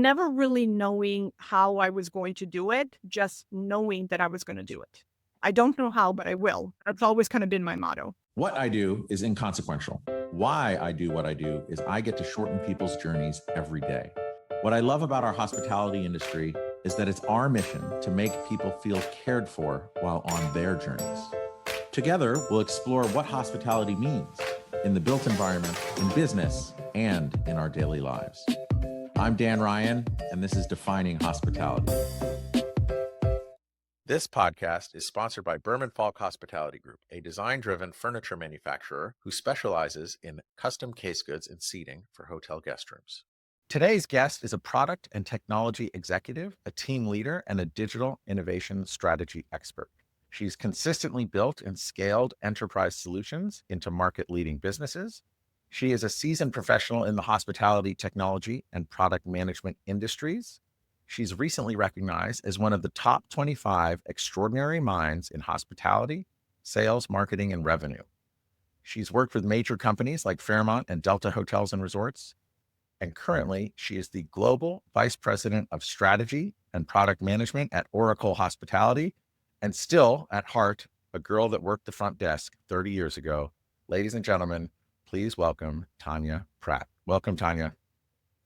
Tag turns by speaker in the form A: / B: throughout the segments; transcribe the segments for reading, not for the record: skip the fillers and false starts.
A: never really knowing how I was going to do it, just knowing that I was going to do it. I don't know how, but I will. That's always kind of been my motto.
B: What I do is inconsequential. Why I do what I do is I get to shorten people's journeys every day. What I love about our hospitality industry is that it's our mission to make people feel cared for while on their journeys. Together, we'll explore what hospitality means in the built environment, in business, and in our daily lives. I'm Dan Ryan, and this is Defining Hospitality. This podcast is sponsored by Berman Falk Hospitality Group, a design-driven furniture manufacturer who specializes in custom case goods and seating for hotel guest rooms. Today's guest is a product and technology executive, a team leader, and a digital innovation strategy expert. She's consistently built and scaled enterprise solutions into market-leading businesses. She is a seasoned professional in the hospitality, technology, and product management industries. She's recently recognized as one of the top 25 extraordinary minds in hospitality, sales, marketing, and revenue. She's worked with major companies like Fairmont and Delta Hotels and Resorts. And currently, she is the Global Vice President of Strategy and Product Management at Oracle Hospitality, and still, at heart, a girl that worked the front desk 30 years ago. Ladies and gentlemen, please welcome Tanya Pratt. Welcome, Tanya.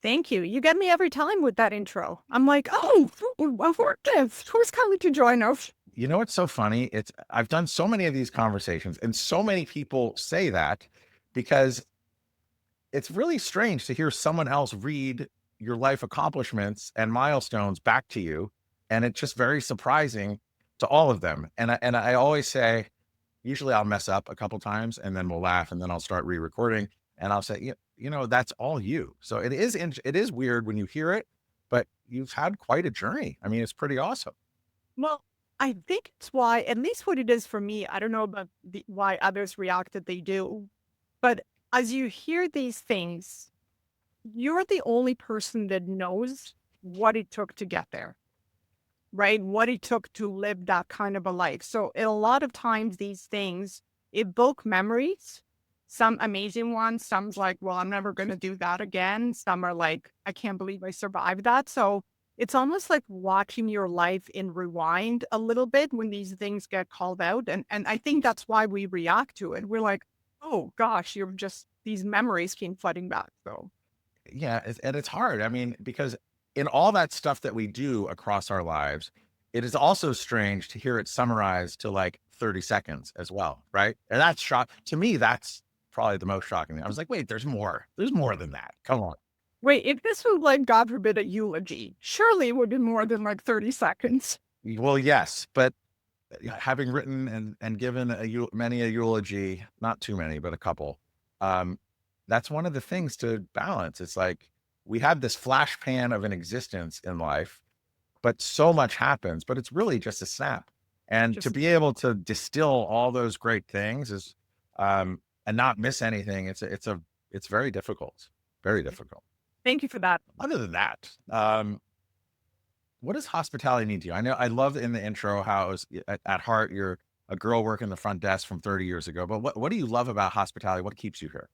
A: Thank you. You get me every time with that intro. I'm like, who's coming to join us?
B: You know what's so funny? I've done so many of these conversations, and so many people say that because it's really strange to hear someone else read your life accomplishments and milestones back to you. And it's just very surprising to all of them. And I always say, usually I'll mess up a couple times and then we'll laugh and then I'll start re-recording and I'll say, that's all you. So it is weird when you hear it, but you've had quite a journey. I mean, it's pretty awesome.
A: Well, I think it's why, at least what it is for me, I don't know about why others react that they do, but as you hear these things, you're the only person that knows what it took to get there, right? What it took to live that kind of a life. So a lot of times these things evoke memories, some amazing ones, some's like, well, I'm never going to do that again. Some are like, I can't believe I survived that. So it's almost like watching your life in rewind a little bit when these things get called out. And I think that's why we react to it. We're like, oh gosh, these memories came flooding back. So
B: yeah, and it's hard. I mean, because in all that stuff that we do across our lives, it is also strange to hear it summarized to like 30 seconds as well, right? And that's to me, that's probably the most shocking thing. I was like, wait, there's more than that. Come on.
A: wait, if this was like, God forbid, a eulogy, surely it would be more than like 30 seconds.
B: Well, yes, but having written and given many a eulogy, not too many, but a couple, that's one of the things to balance. It's like we have this flash pan of an existence in life, but so much happens, but it's really just a snap. And to be able to distill all those great things is, and not miss anything, it's very difficult, very difficult.
A: Thank you for that.
B: Other than that, what does hospitality mean to you? I know I love in the intro how it was at heart, you're a girl working the front desk from 30 years ago, but what do you love about hospitality? What keeps you here?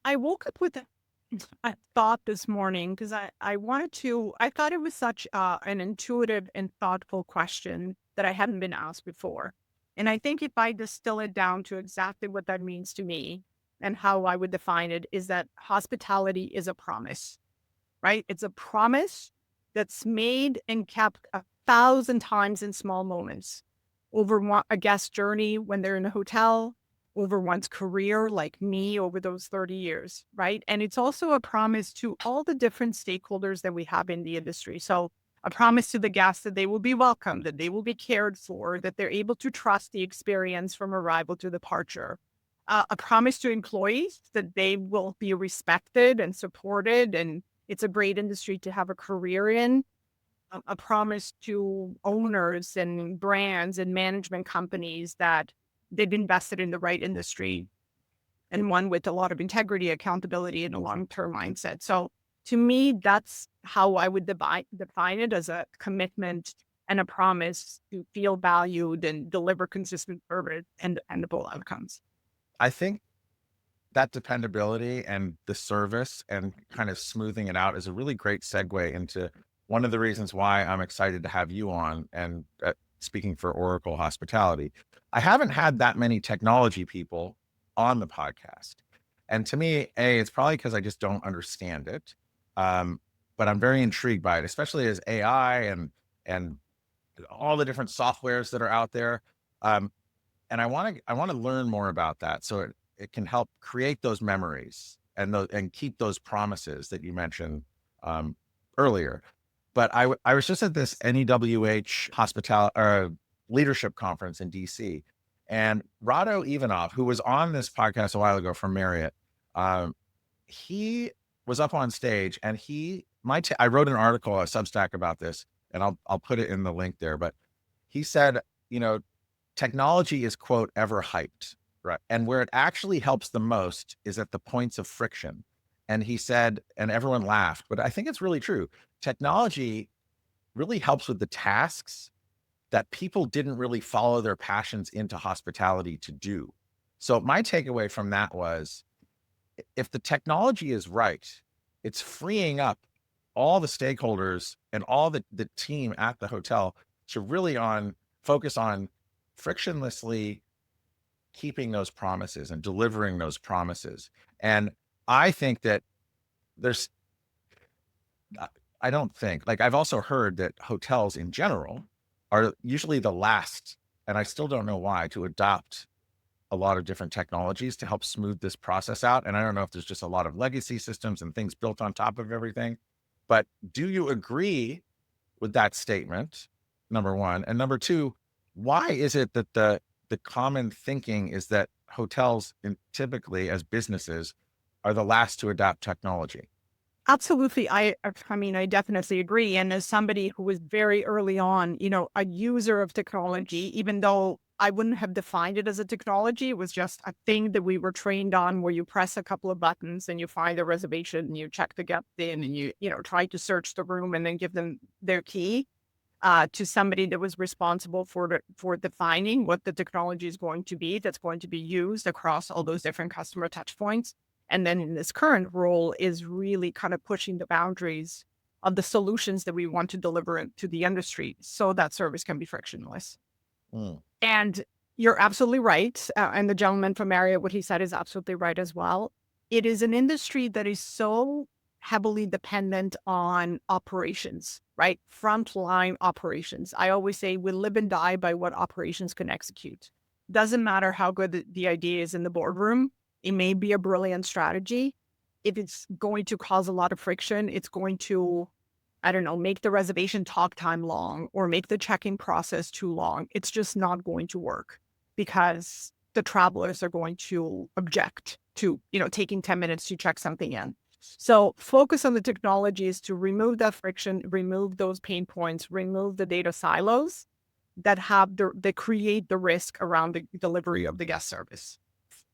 A: I woke up with a thought this morning because I thought it was such an intuitive and thoughtful question that I hadn't been asked before. And I think if I distill it down to exactly what that means to me and how I would define it is that hospitality is a promise, right? It's a promise that's made and kept 1,000 times in small moments over a guest journey when they're in a hotel, over one's career, like me over those 30 years, right? And it's also a promise to all the different stakeholders that we have in the industry. So a promise to the guests that they will be welcome, that they will be cared for, that they're able to trust the experience from arrival to departure. A promise to employees that they will be respected and supported, and it's a great industry to have a career in. A promise to owners and brands and management companies that they've invested in the right industry and one with a lot of integrity, accountability, and a long-term mindset. So to me, that's how I would define it, as a commitment and a promise to feel valued and deliver consistent service and dependable outcomes.
B: I think that dependability and the service and kind of smoothing it out is a really great segue into one of the reasons why I'm excited to have you on and speaking for Oracle Hospitality. I haven't had that many technology people on the podcast. And to me, it's probably because I just don't understand it. Um, but I'm very intrigued by it, especially as AI and all the different softwares that are out there. Um, and I want to learn more about that so it can help create those memories and keep those promises that you mentioned um, earlier. But I was just at this NEWH hospital leadership conference in DC, and Rado Ivanov, who was on this podcast a while ago from Marriott, um, he was up on stage, and I wrote an article, a Substack about this, and I'll put it in the link there. But he said, you know, technology is, quote, ever hyped, right? And where it actually helps the most is at the points of friction. And he said, and everyone laughed, but I think it's really true. Technology really helps with the tasks that people didn't really follow their passions into hospitality to do. So my takeaway from that was, if the technology is right, it's freeing up all the stakeholders and all the team at the hotel to really focus on frictionlessly keeping those promises and delivering those promises. And I think that there's, I don't think, like, I've also heard that hotels in general are usually the last, and I still don't know why, to adopt a lot of different technologies to help smooth this process out. And I don't know if there's just a lot of legacy systems and things built on top of everything, but do you agree with that statement? Number one. And number two, why is it that the common thinking is that hotels typically as businesses are the last to adopt technology?
A: Absolutely. I mean, I definitely agree. And as somebody who was very early on, a user of technology, even though I wouldn't have defined it as a technology, it was just a thing that we were trained on where you press a couple of buttons and you find a reservation and you check the guest in and you try to search the room and then give them their key to somebody that was responsible for defining what the technology is going to be that's going to be used across all those different customer touch points. And then in this current role is really kind of pushing the boundaries of the solutions that we want to deliver to the industry so that service can be frictionless.
B: Mm.
A: And you're absolutely right. And the gentleman from Marriott, what he said is absolutely right as well. It is an industry that is so heavily dependent on operations, right? Frontline operations. I always say we live and die by what operations can execute. Doesn't matter how good the idea is in the boardroom. It may be a brilliant strategy. If it's going to cause a lot of friction, it's going to, I don't know, make the reservation talk time long or make the check-in process too long. It's just not going to work because the travelers are going to object to, taking 10 minutes to check something in. So focus on the technologies to remove that friction, remove those pain points, remove the data silos that create the risk around the delivery of the guest service.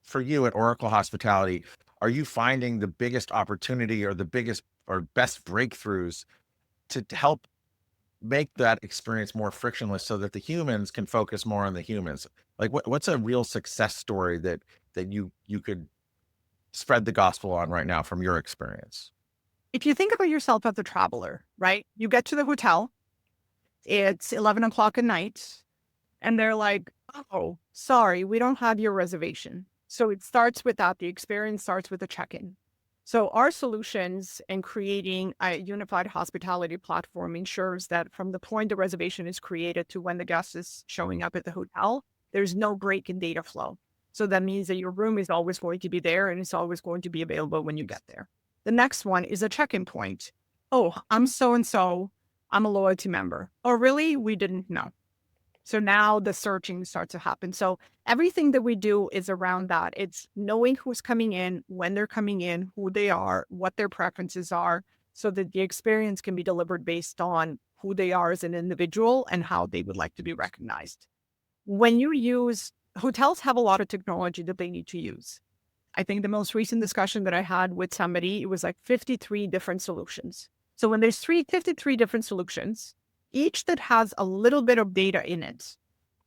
B: For you at Oracle Hospitality, are you finding the biggest opportunity or the biggest or best breakthroughs to help make that experience more frictionless so that the humans can focus more on the humans? Like what's a real success story that you could spread the gospel on right now from your experience?
A: If you think about yourself as a traveler, right? You get to the hotel, it's 11 o'clock at night, and they're like, oh, sorry, we don't have your reservation. So it starts with that. The experience starts with the check-in. So our solutions in creating a unified hospitality platform ensures that from the point the reservation is created to when the guest is showing up at the hotel, there's no break in data flow. So that means that your room is always going to be there and it's always going to be available when you get there. The next one is a check-in point. Oh, I'm so-and-so. I'm a loyalty member. Oh, really? We didn't know. So now the searching starts to happen. So everything that we do is around that. It's knowing who's coming in, when they're coming in, who they are, what their preferences are, so that the experience can be delivered based on who they are as an individual and how they would like to be recognized. When you use, hotels have a lot of technology that they need to use. I think the most recent discussion that I had with somebody, it was like 53 different solutions. So when there's 53 different solutions, each that has a little bit of data in it.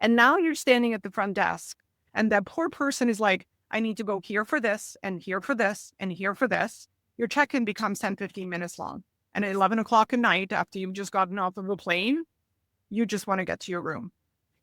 A: And now you're standing at the front desk and that poor person is like, I need to go here for this and here for this and here for this. Your check-in becomes 10, 15 minutes long. And at 11 o'clock at night, after you've just gotten off of a plane, you just want to get to your room.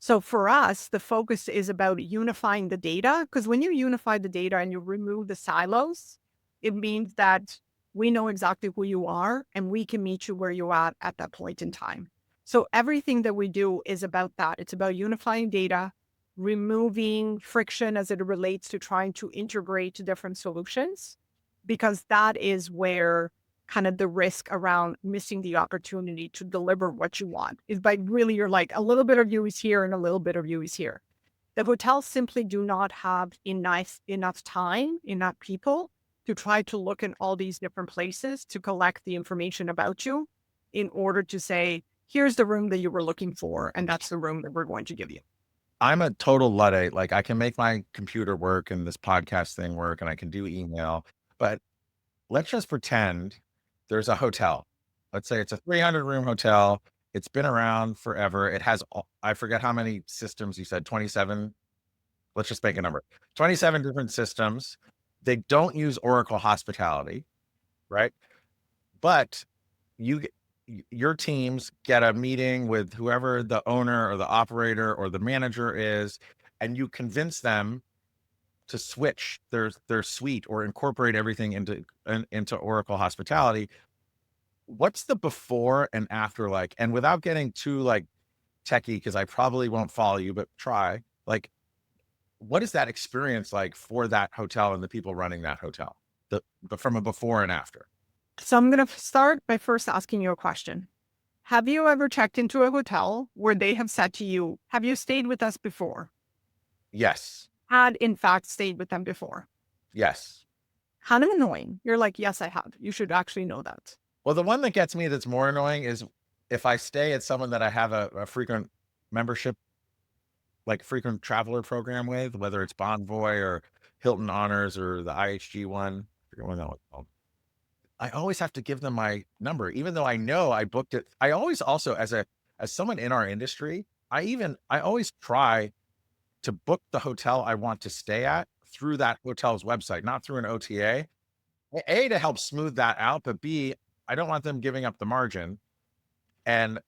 A: So for us, the focus is about unifying the data, because when you unify the data and you remove the silos, it means that we know exactly who you are and we can meet you where you are at that point in time. So everything that we do is about that. It's about unifying data, removing friction as it relates to trying to integrate different solutions, because that is where kind of the risk around missing the opportunity to deliver what you want is by really you're like a little bit of you is here and a little bit of you is here. The hotels simply do not have enough time, enough people to try to look in all these different places to collect the information about you in order to say, here's the room that you were looking for, and that's the room that we're going to give you.
B: I'm a total Luddite. Like I can make my computer work and this podcast thing work and I can do email, but let's just pretend there's a hotel. Let's say it's a 300 room hotel. It's been around forever. It has, I forget how many systems you said, 27. Let's just make a number, 27 different systems. They don't use Oracle Hospitality, right? But your teams get a meeting with whoever the owner or the operator or the manager is, and you convince them to switch their suite or incorporate everything into Oracle Hospitality. What's the before and after like? And without getting too like techie, because I probably won't follow you, but try. Like, what is that experience like for that hotel and the people running that hotel? But from a before and after.
A: So I'm going to start by first asking you a question. Have you ever checked into a hotel where they have said to you, have you stayed with us before?
B: Yes.
A: Had in fact stayed with them before?
B: Yes.
A: Kind of annoying. You're like, yes, I have. You should actually know that.
B: Well, the one that gets me that's more annoying is if I stay at someone that I have a frequent membership, like frequent traveler program with, whether it's Bonvoy or Hilton Honors or the IHG one, I forget what that was called. I always have to give them my number, even though I know I booked it. I always also, as someone in our industry, I always try to book the hotel I want to stay at through that hotel's website, not through an OTA. A, to help smooth that out, but B, I don't want them giving up the margin. And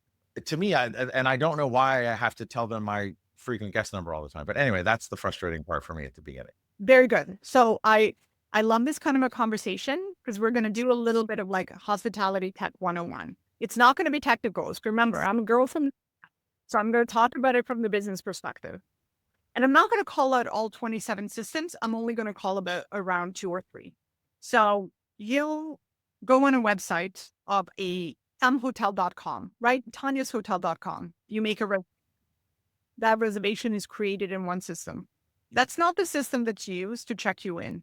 B: to me, I don't know why I have to tell them my frequent guest number all the time. But anyway, that's the frustrating part for me at the beginning.
A: Very good. So I love this kind of a conversation because we're going to do a little bit of like hospitality tech 101. It's not going to be technical. Remember, I'm a girl so I'm going to talk about it from the business perspective. And I'm not going to call out all 27 systems. I'm only going to call about around 2 or 3. So you'll go on a website of hotel.com, right? tanyashotel.com. You make that reservation is created in one system. That's not the system that's used to check you in.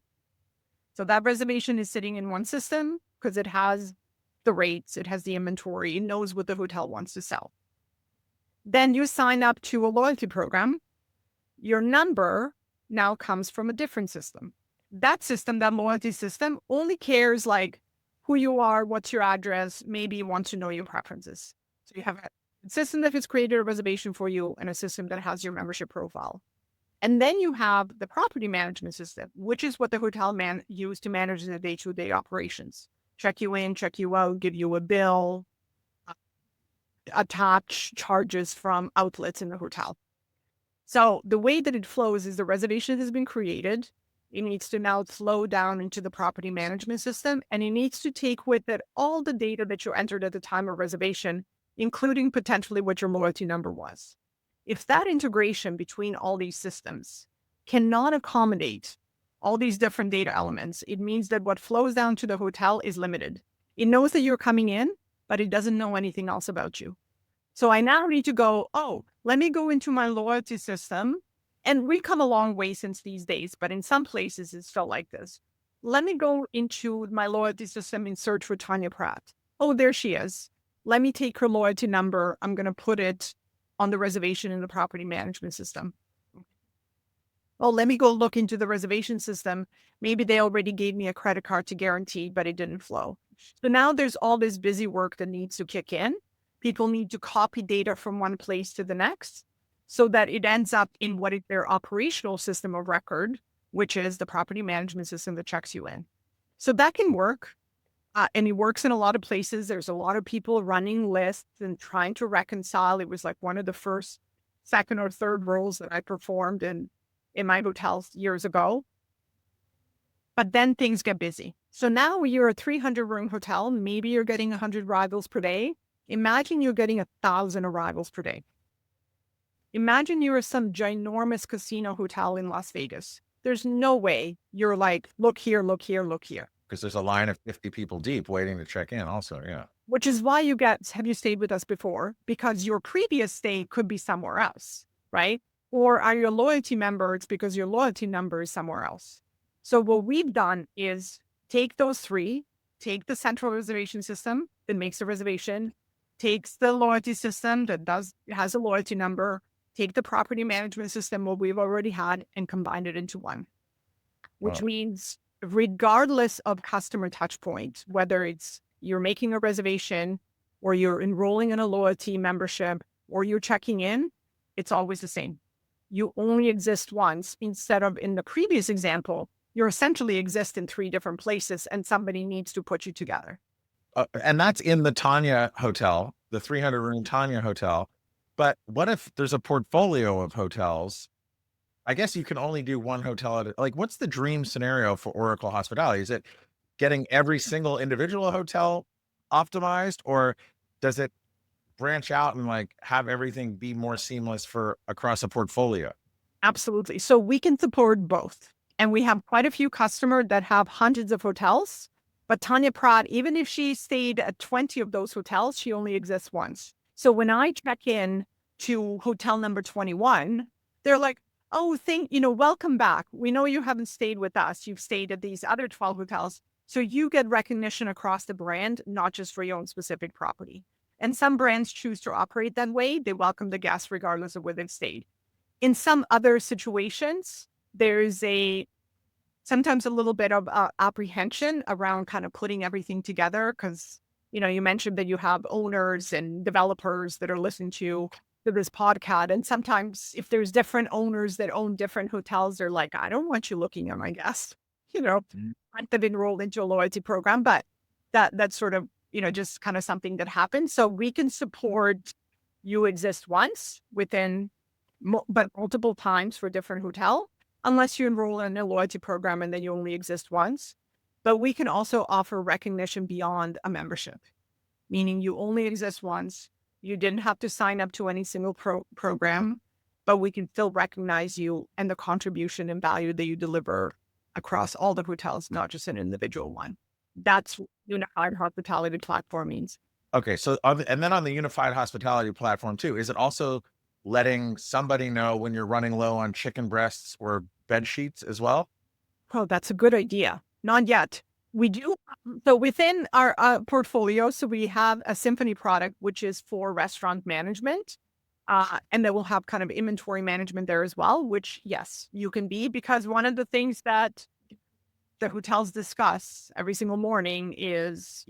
A: So that reservation is sitting in one system because it has the rates, it has the inventory, it knows what the hotel wants to sell. Then you sign up to a loyalty program. Your number now comes from a different system. That system, that loyalty system, only cares like who you are, what's your address, maybe you want to know your preferences. So you have a system that has created a reservation for you and a system that has your membership profile. And then you have the property management system, which is what the hotel use to manage the day-to-day operations. Check you in, check you out, give you a bill, attach charges from outlets in the hotel. So the way that it flows is the reservation has been created. It needs to now flow down into the property management system, and it needs to take with it all the data that you entered at the time of reservation, including potentially what your loyalty number was. If that integration between all these systems cannot accommodate all these different data elements, it means that what flows down to the hotel is limited. It knows that you're coming in, but it doesn't know anything else about you. So I now need to go, let me go into my loyalty system. And we've come a long way since these days, but in some places it's still like this. Let me go into my loyalty system and search for Tanya Pratt. Oh, there she is. Let me take her loyalty number. I'm going to put it on the reservation in the property management system. Oh, let me go look into the reservation system. Maybe they already gave me a credit card to guarantee, but it didn't flow. So now there's all this busy work that needs to kick in. People need to copy data from one place to the next so that it ends up in what is their operational system of record, which is the property management system that checks you in. So that can work. And it works in a lot of places. There's a lot of people running lists and trying to reconcile. It was like one of the first, second, or third roles that I performed in my hotels years ago. But then things get busy. So now you're a 300-room hotel. Maybe you're getting 100 arrivals per day. Imagine you're getting 1,000 arrivals per day. Imagine you're some ginormous casino hotel in Las Vegas. There's no way you're like, look here, look here, look here.
B: Because there's a line of 50 people deep waiting to check in also. Yeah.
A: Which is why you get, have you stayed with us before? Because your previous stay could be somewhere else, right? Or are you a loyalty member? It's because your loyalty number is somewhere else. So what we've done is take those three, take the central reservation system that makes a reservation, takes the loyalty system that has a loyalty number, take the property management system, what we've already had, and combine it into one, which
B: Wow.
A: means regardless of customer touch point, whether it's you're making a reservation or you're enrolling in a loyalty membership or you're checking in, it's always the same. You only exist once instead of in the previous example, you essentially exist in 3 different places and somebody needs to put you together.
B: And that's in the Tanya hotel, the 300-room Tanya hotel. But what if there's a portfolio of hotels? I guess you can only do one hotel at a, like, what's the dream scenario for Oracle Hospitality? Is it getting every single individual hotel optimized, or does it branch out and like have everything be more seamless for across a portfolio?
A: Absolutely. So we can support both. And we have quite a few customers that have hundreds of hotels. But Tanya Pratt, even if she stayed at 20 of those hotels, she only exists once. So when I check in to hotel number 21, they're like, oh, welcome back. We know you haven't stayed with us. You've stayed at these other 12 hotels. So you get recognition across the brand, not just for your own specific property. And some brands choose to operate that way. They welcome the guests regardless of where they've stayed. In some other situations, there's sometimes a little bit of apprehension around kind of putting everything together because, you mentioned that you have owners and developers that are listening to this podcast. And sometimes if there's different owners that own different hotels, they're like, I don't want you looking at my guests,
B: Mm.
A: aren't they enrolled into a loyalty program? But that's sort of, just kind of something that happens. So we can support you exist once within but multiple times for different hotel, unless you enroll in a loyalty program and then you only exist once. But we can also offer recognition beyond a membership, meaning you only exist once. You didn't have to sign up to any single program, but we can still recognize you and the contribution and value that you deliver across all the hotels, not just an individual one. That's what unified hospitality platform means.
B: Okay, so and then on the unified hospitality platform too, is it also letting somebody know when you're running low on chicken breasts or bed sheets as well?
A: Oh, that's a good idea. Not yet. We do. So within our portfolio, so we have a Symphony product, which is for restaurant management. And then we'll have kind of inventory management there as well, which, yes, you can be, because one of the things that the hotels discuss every single morning is,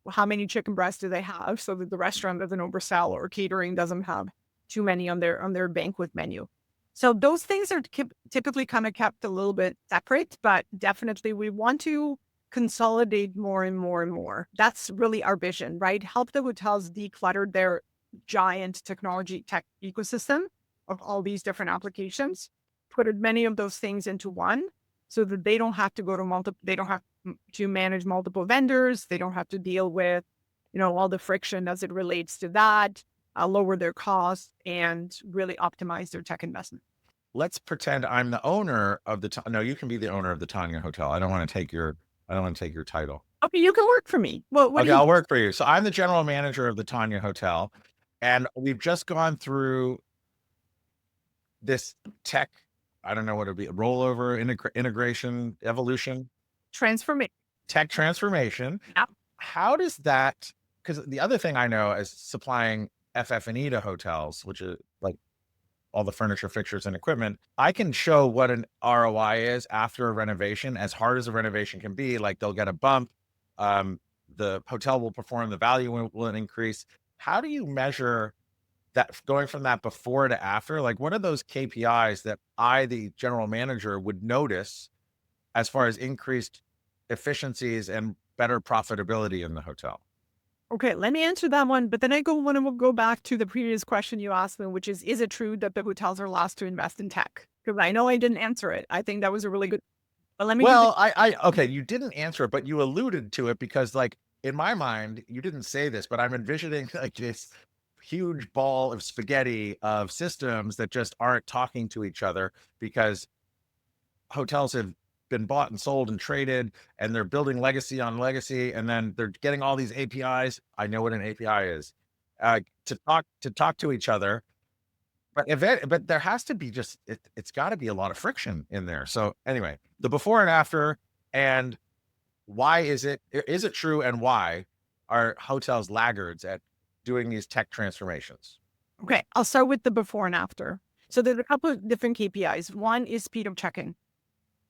A: how many chicken breasts do they have so that the restaurant doesn't oversell or catering doesn't have too many on their banquet menu. So those things are typically kind of kept a little bit separate, but definitely we want to consolidate more and more and more. That's really our vision, right? Help the hotels declutter their giant technology tech ecosystem of all these different applications, put as many of those things into one so that they don't have to go to they don't have to manage multiple vendors. They don't have to deal with, all the friction as it relates to that, lower their costs and really optimize their tech investment.
B: Let's pretend I'm the owner of the no, you can be the owner of the Tanya hotel. I don't want to take your title.
A: Okay, you can work for me. Well, what do
B: Okay,
A: you
B: I'll work for you. So I'm the general manager of the Tanya hotel, and we've just gone through this tech, I don't know what it'd be, rollover, integration, evolution,
A: transformation?
B: tech transformation.
A: Yeah.
B: How does that, because the other thing I know is supplying FF&E to hotels, which is like all the furniture, fixtures, and equipment. I can show what an ROI is after a renovation, as hard as a renovation can be. Like they'll get a bump, the hotel will perform, the value will increase. How do you measure that going from that before to after? Like, what are those KPIs that I, the general manager, would notice as far as increased efficiencies and better profitability in the hotel?
A: Okay, let me answer that one. But then I want to go back to the previous question you asked me, which is it true that the hotels are last to invest in tech? Because I know I didn't answer it. I think that was a really good. But let me do the
B: Well, okay, you didn't answer it, but you alluded to it because, like, in my mind, you didn't say this, but I'm envisioning like this huge ball of spaghetti of systems that just aren't talking to each other because hotels have been bought and sold and traded, and they're building legacy on legacy, and then they're getting all these APIs. I know what an API is, to talk to each other. But there has to be just it's got to be a lot of friction in there. So anyway, the before and after, and why is it true, and why are hotels laggards at doing these tech transformations?
A: Okay, I'll start with the before and after. So there's a couple of different KPIs. One is speed of check-in,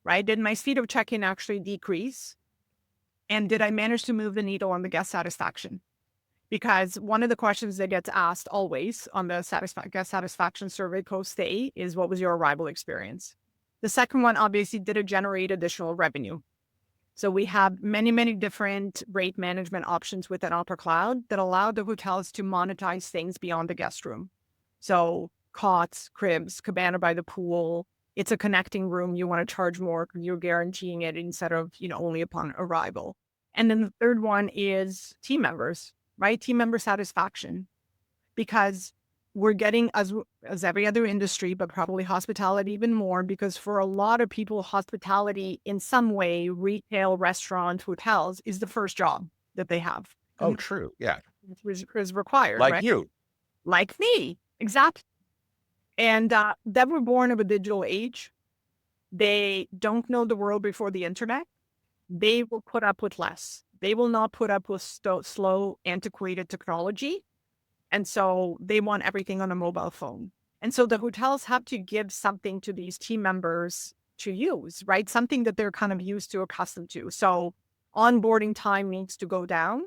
A: right? Did my speed of check-in actually decrease? And did I manage to move the needle on the guest satisfaction? Because one of the questions that gets asked always on the guest satisfaction survey post-stay is, what was your arrival experience? The second one, obviously, did it generate additional revenue? So we have many, many different rate management options within Opera Cloud that allow the hotels to monetize things beyond the guest room. So cots, cribs, cabana by the pool. It's a connecting room. You want to charge more because you're guaranteeing it instead of, only upon arrival. And then the third one is team members, right? Team member satisfaction, because we're getting, as every other industry, but probably hospitality even more, because for a lot of people, hospitality in some way, retail, restaurant, hotels is the first job that they have.
B: Oh, true. Yeah.
A: Is required,
B: Like
A: right?
B: you.
A: Like me, exactly. And they were born of a digital age. They don't know the world before the internet. They will put up with less. They will not put up with slow, antiquated technology. And so they want everything on a mobile phone. And so the hotels have to give something to these team members to use, right? Something that they're kind of used to, accustomed to. So onboarding time needs to go down.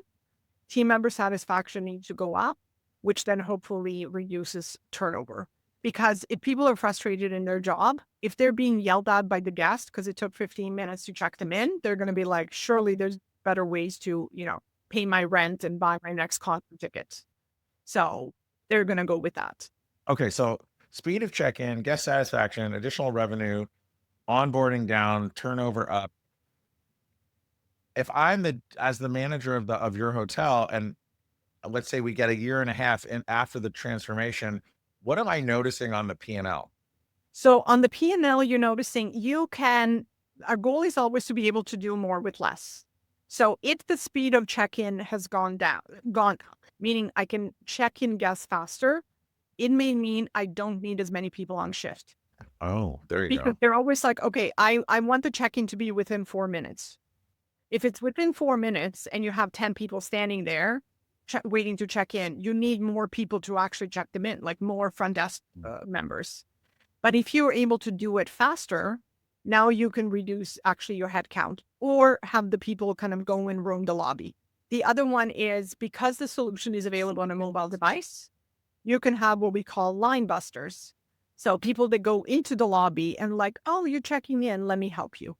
A: Team member satisfaction needs to go up, which then hopefully reduces turnover. Because if people are frustrated in their job, if they're being yelled at by the guest because it took 15 minutes to check them in, they're going to be like, surely there's better ways to, pay my rent and buy my next concert ticket. So they're going to go with that.
B: Okay, so speed of check-in, guest satisfaction, additional revenue, onboarding down, turnover up. If I'm as the manager of your hotel, and let's say we get a year and a half in after the transformation, what am I noticing on the P&L?
A: So on the P&L, you're noticing our goal is always to be able to do more with less. So if the speed of check-in has gone up, meaning I can check in guests faster, it may mean I don't need as many people on shift.
B: Oh, there you
A: Because
B: go.
A: they're always like, okay, I want the check-in to be within 4 minutes. If it's within 4 minutes and you have 10 people standing there waiting to check in, you need more people to actually check them in, like more front desk members. But if you're able to do it faster, now you can reduce actually your head count or have the people kind of go and roam the lobby. The other one is, because the solution is available on a mobile device, you can have what we call line busters. So people that go into the lobby and like, oh, you're checking in, let me help you.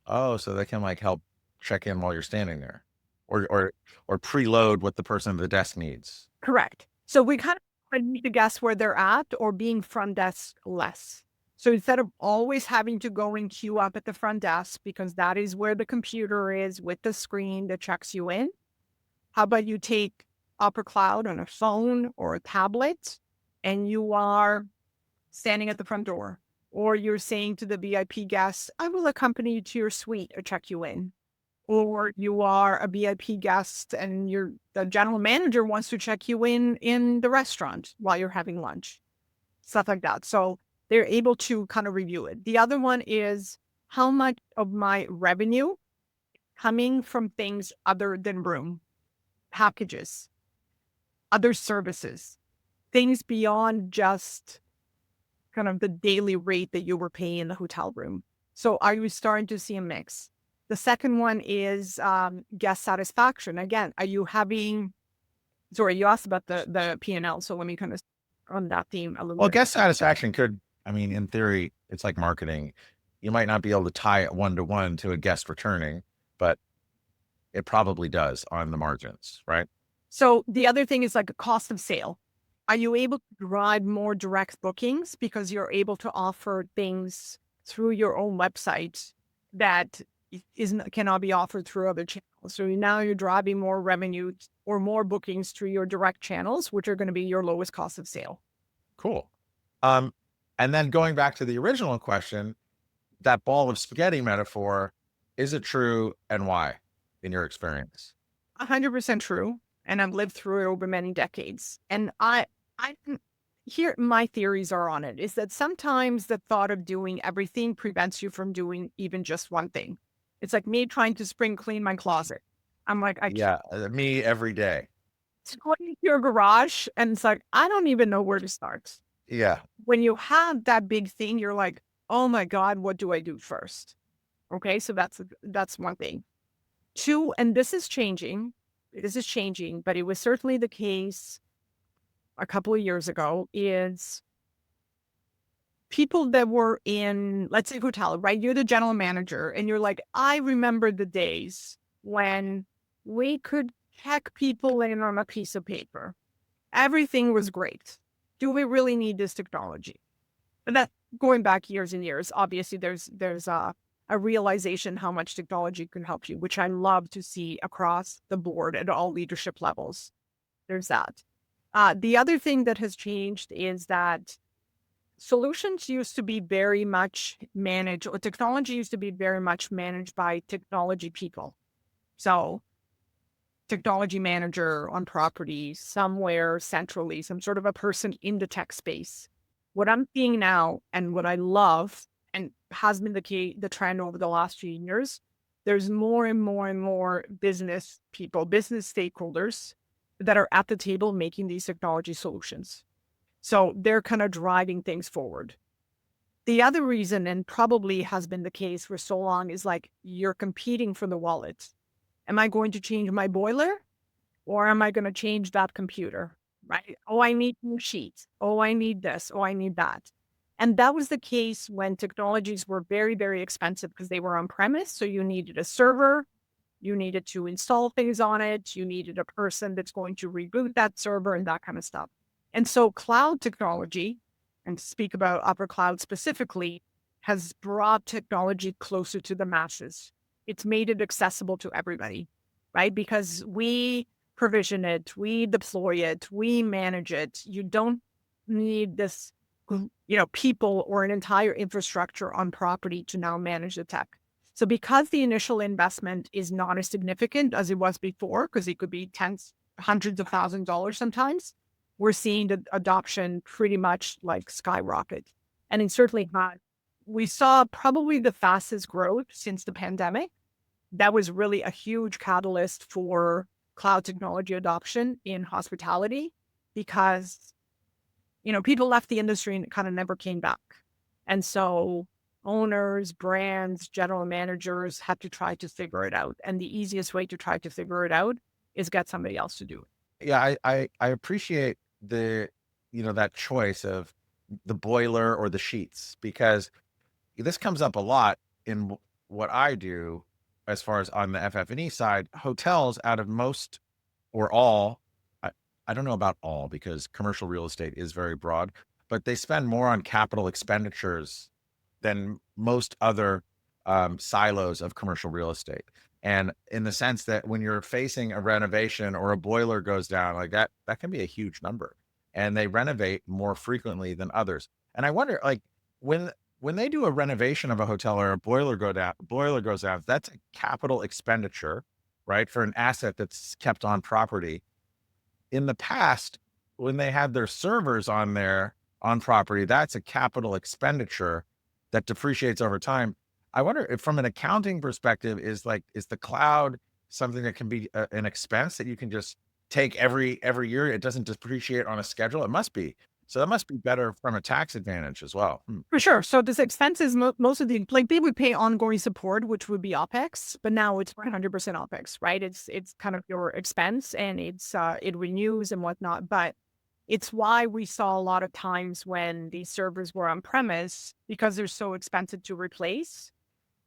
B: Oh, so they can like help check in while you're standing there, or preload what the person at the desk needs.
A: Correct. So we kind of need to guess where they're at or being front desk less. So instead of always having to go and queue up at the front desk, because that is where the computer is with the screen that checks you in, how about you take Opera Cloud on a phone or a tablet and you are standing at the front door, or you're saying to the VIP guests, I will accompany you to your suite or check you in. Or you are a VIP guest and the general manager wants to check you in the restaurant while you're having lunch, stuff like that. So they're able to kind of review it. The other one is, how much of my revenue coming from things other than room, packages, other services, things beyond just kind of the daily rate that you were paying in the hotel room. So are you starting to see a mix? The second one is guest satisfaction. Again, are you having, sorry, you asked about the P&L. So let me kind of on that theme a little
B: Well,
A: bit.
B: guest satisfaction could, I mean, in theory, it's like marketing. You might not be able to tie it one to one to a guest returning, but it probably does on the margins, right?
A: So the other thing is like a cost of sale. Are you able to drive more direct bookings because you're able to offer things through your own website that isn't cannot be offered through other channels? So now you're driving more revenue or more bookings through your direct channels, which are going to be your lowest cost of sale.
B: Cool. Um, and then going back to the original question, that ball of spaghetti metaphor, is it true and why in your experience?
A: 100% true. And I've lived through it over many decades. And I here my theories are on it is that sometimes the thought of doing everything prevents you from doing even just one thing. It's like me trying to spring clean my closet. I'm like, I can't
B: Yeah, me every day.
A: go into your garage and it's like, I don't even know where to start.
B: Yeah.
A: When you have that big thing, you're like, oh my God, what do I do first? Okay, so that's one thing. Two, and this is changing. This is changing, but it was certainly the case a couple of years ago, is people that were in, let's say, hotel, right? You're the general manager, and you're like, I remember the days when we could check people in on a piece of paper. Everything was great. Do we really need this technology? And that going back years and years, obviously there's a realization how much technology can help you, which I love to see across the board at all leadership levels. There's that. The other thing that has changed is that solutions used to be very much managed, or technology used to be very much managed by technology people. So, technology manager on property somewhere centrally, some sort of a person in the tech space. What I'm seeing now and what I love and has been the trend over the last few years, there's more and more and more business people, business stakeholders that are at the table making these technology solutions. So they're kind of driving things forward. The other reason, and probably has been the case for so long, is like you're competing for the wallet. Am I going to change my boiler or am I going to change that computer? Right? Oh, I need new sheets. Oh, I need this. Oh, I need that. And that was the case when technologies were very, very expensive because they were on premise. So you needed a server, you needed to install things on it, you needed a person that's going to reboot that server and that kind of stuff. And so cloud technology, and to speak about upper cloud specifically, has brought technology closer to the masses. It's made it accessible to everybody, right? Because we provision it, we deploy it, we manage it. You don't need this, people or an entire infrastructure on property to now manage the tech. So because the initial investment is not as significant as it was before, because it could be tens, hundreds of thousands of dollars sometimes, we're seeing the adoption pretty much like skyrocket. And it certainly had. We saw probably the fastest growth since the pandemic. That was really a huge catalyst for cloud technology adoption in hospitality because, people left the industry and it kind of never came back. And so owners, brands, general managers had to try to figure it out. And the easiest way to try to figure it out is get somebody else to do it.
B: Yeah, I appreciate that choice of the boiler or the sheets, because this comes up a lot in what I do as far as on the FF&E side. Hotels, out of most or all, I, I don't know about all because commercial real estate is very broad, but they spend more on capital expenditures than most other silos of commercial real estate. And in the sense that when you're facing a renovation or a boiler goes down like that, that can be a huge number. And they renovate more frequently than others. And I wonder, like, when they do a renovation of a hotel or a boiler goes down, that's a capital expenditure, right? For an asset that's kept on property. In the past, when they had their servers on there on property, that's a capital expenditure that depreciates over time. I wonder if from an accounting perspective, is the cloud something that can be an expense that you can just take every year? It doesn't depreciate on a schedule. It must be. So that must be better from a tax advantage as well.
A: For sure. So this expenses, most of the, like they would pay ongoing support, which would be OPEX, but now it's 100% OPEX, right? It's kind of your expense and it renews and whatnot. But it's why we saw a lot of times when these servers were on premise, because they're so expensive to replace.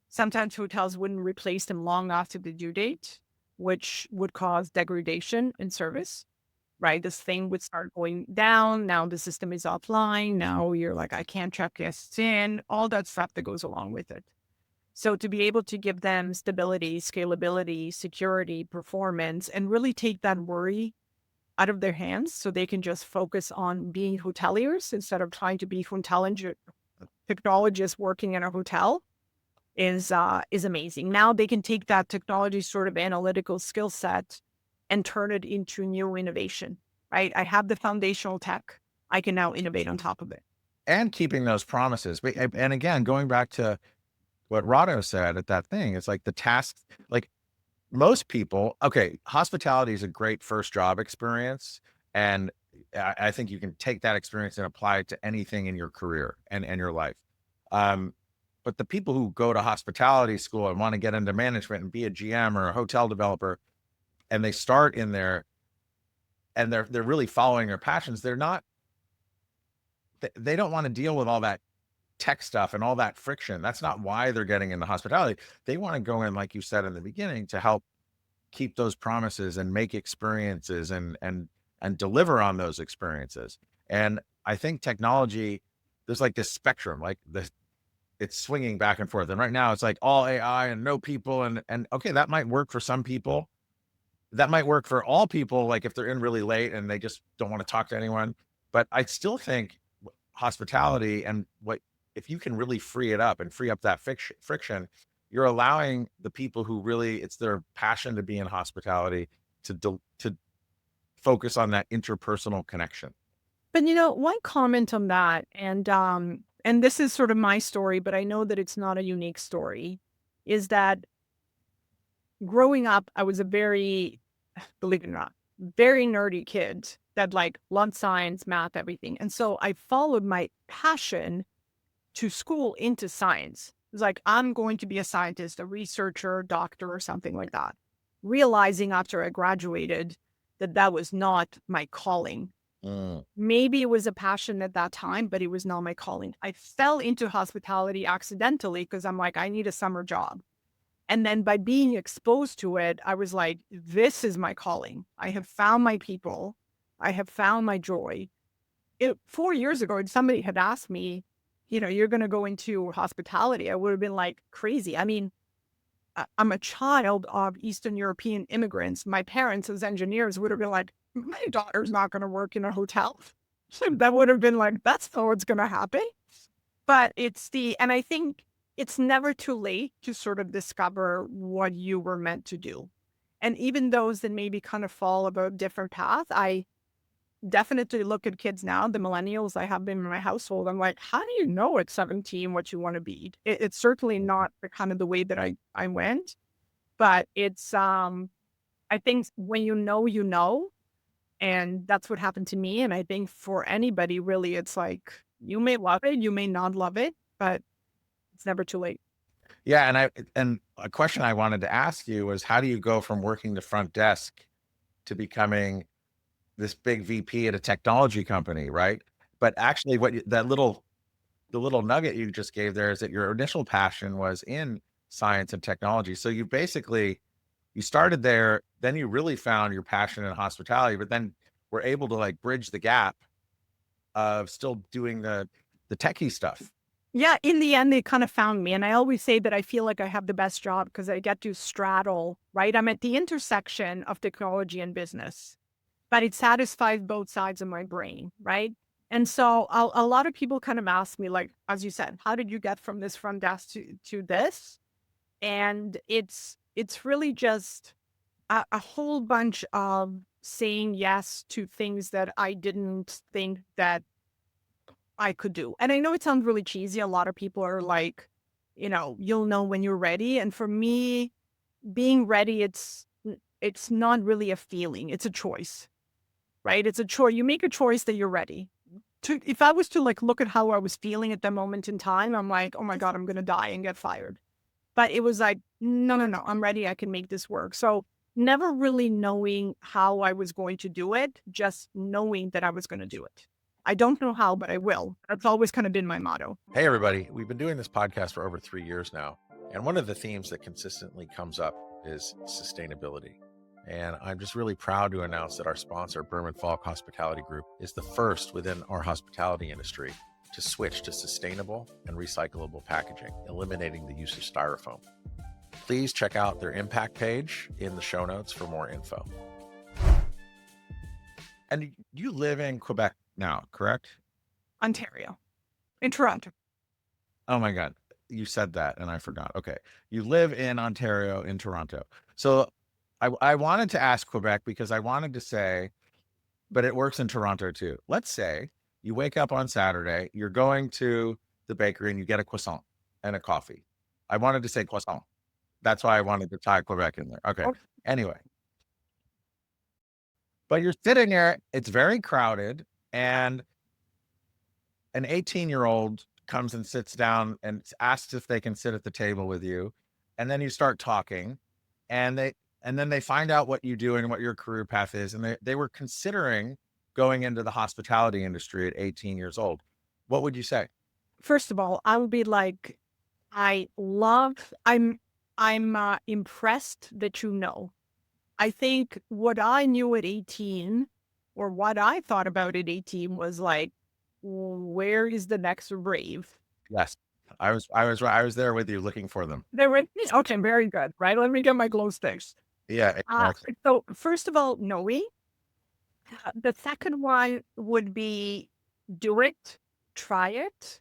A: Sometimes hotels wouldn't replace them long after the due date. which would cause degradation in service, right? This thing would start going down. Now the system is offline. Now you're like, I can't check guests in, all that stuff that goes along with it. So to be able to give them stability, scalability, security, performance, and really take that worry out of their hands so they can just focus on being hoteliers instead of trying to be technologists working in a hotel is amazing. Now they can take that technology sort of analytical skill set and turn it into new innovation, right? I have the foundational tech. I can now innovate on top of it.
B: And keeping those promises. And again, going back to what Rado said at that thing, it's like the tasks, like most people, okay, hospitality is a great first job experience. And I think you can take that experience and apply it to anything in your career and your life. Um, but the people who go to hospitality school and want to get into management and be a GM or a hotel developer, and they start in there and they're really following their passions, they don't want to deal with all that tech stuff and all that friction. That's not why they're getting into hospitality. They want to go in, like you said in the beginning, to help keep those promises and make experiences and deliver on those experiences. And I think technology, there's like this spectrum, like it's swinging back and forth. And right now it's like all AI and no people. And okay, that might work for some people. That might work for all people, like if they're in really late and they just don't want to talk to anyone. But I still think hospitality and what if you can really free it up and free up that friction, you're allowing the people who really it's their passion to be in hospitality to focus on that interpersonal connection.
A: But one comment on that, and this is sort of my story, but I know that it's not a unique story, is that growing up, I was a very, believe it or not, very nerdy kid that like loved science, math, everything. And so I followed my passion to school into science. It was like, I'm going to be a scientist, a researcher, doctor, or something like that. Realizing after I graduated that that was not my calling.
B: Mm.
A: Maybe it was a passion at that time, but it was not my calling. I fell into hospitality accidentally because I'm like, I need a summer job. And then by being exposed to it, I was like, this is my calling. I have found my people. I have found my joy. 4 years ago, if somebody had asked me, you're going to go into hospitality, I would have been like crazy. I mean, I'm a child of Eastern European immigrants. My parents, as engineers, would have been like, my daughter's not going to work in a hotel. So that would have been like, that's not what's going to happen. But and I think it's never too late to sort of discover what you were meant to do. And even those that maybe kind of fall about a different path, I definitely look at kids now, the millennials I have been in my household. I'm like, how do you know at 17 what you want to be? It's certainly not kind of the way that I went, but I think when you know, and that's what happened to me. And I think for anybody, really, it's like, you may love it, you may not love it, but it's never too late.
B: Yeah, and a question I wanted to ask you was how do you go from working the front desk to becoming this big VP at a technology company, right? But actually the little nugget you just gave there is that your initial passion was in science and technology. So you started there, then you really found your passion in hospitality, but then were able to like bridge the gap of still doing the techie stuff.
A: Yeah, in the end, they kind of found me. And I always say that I feel like I have the best job because I get to straddle, right? I'm at the intersection of technology and business, but it satisfies both sides of my brain, right? And so a lot of people kind of ask me, like, as you said, how did you get from this front desk to this? And it's really just a whole bunch of saying yes to things that I didn't think that I could do. And I know it sounds really cheesy. A lot of people are like, you'll know when you're ready. And for me, being ready, it's not really a feeling. It's a choice, right? It's a choice. You make a choice that you're ready. If I was to like look at how I was feeling at that moment in time, I'm like, oh my God, I'm going to die and get fired. But it was like, no, no, no, I'm ready. I can make this work. So never really knowing how I was going to do it, just knowing that I was going to do it. I don't know how, but I will. That's always kind of been my motto.
B: Hey, everybody. We've been doing this podcast for over 3 years now. And one of the themes that consistently comes up is sustainability. And I'm just really proud to announce that our sponsor, Berman Falk Hospitality Group, is the first within our hospitality industry to switch to sustainable and recyclable packaging, eliminating the use of styrofoam. Please check out their impact page in the show notes for more info. And you live in Quebec now, correct?
A: Ontario, in Toronto.
B: Oh my God. You said that and I forgot. Okay. You live in Ontario, in Toronto. So I wanted to ask Quebec because I wanted to say, but it works in Toronto too. Let's say you wake up on Saturday, you're going to the bakery and you get a croissant and a coffee. I wanted to say croissant. That's why I wanted to tie Quebec in there. Okay.
A: Okay.
B: Anyway, but you're sitting there, it's very crowded, and an 18-year-old comes and sits down and asks if they can sit at the table with you. And then you start talking and then they find out what you do and what your career path is. And they were considering going into the hospitality industry at 18 years old. What would you say?
A: First of all, I would be like, I'm impressed that you know. I think what I knew at 18 or what I thought about at 18 was like, where is the next rave?
B: Yes. I was there with you looking for them.
A: There were, okay, very good, right? Let me get my glow sticks.
B: Yeah, exactly.
A: So first of all, knowing. The second one would be do it, try it,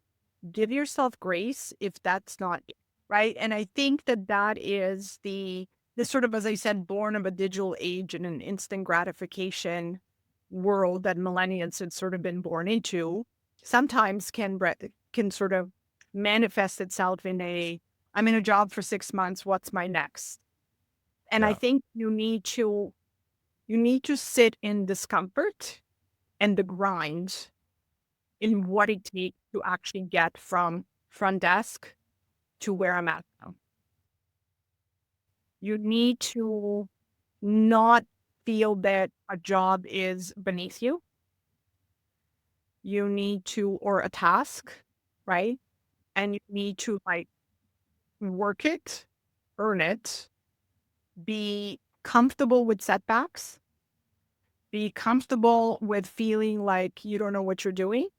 A: give yourself grace if that's not it, right? And I think that that is the sort of, as I said, born of a digital age and an instant gratification world that millennials had sort of been born into, sometimes can sort of manifest itself in I'm in a job for 6 months, what's my next? And I
B: Yeah.
A: think you need to sit in discomfort and the grind in what it takes to actually get from front desk to where I'm at now. You need to not feel that a job is beneath you. You need to, or a task, right? And you need to like work it, earn it, be comfortable with setbacks, be comfortable with feeling like you don't know what you're doing.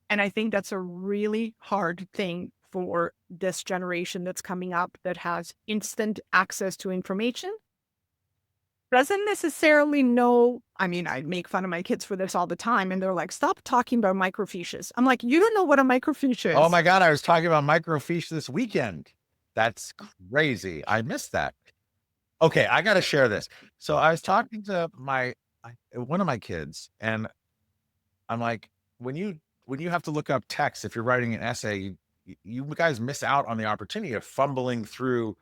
A: And I think that's a really hard thing for this generation that's coming up that has instant access to information. Doesn't necessarily know. I mean, I make fun of my kids for this all the time, and they're like, stop talking about microfiches. I'm like, you don't know what a microfiche
B: Oh
A: is.
B: my God. I was talking about microfiche this weekend. That's crazy. I missed that. Okay. I got to share this. So I was talking to one of my kids, and I'm like, when you have to look up text, if you're writing an essay, you guys miss out on the opportunity of fumbling through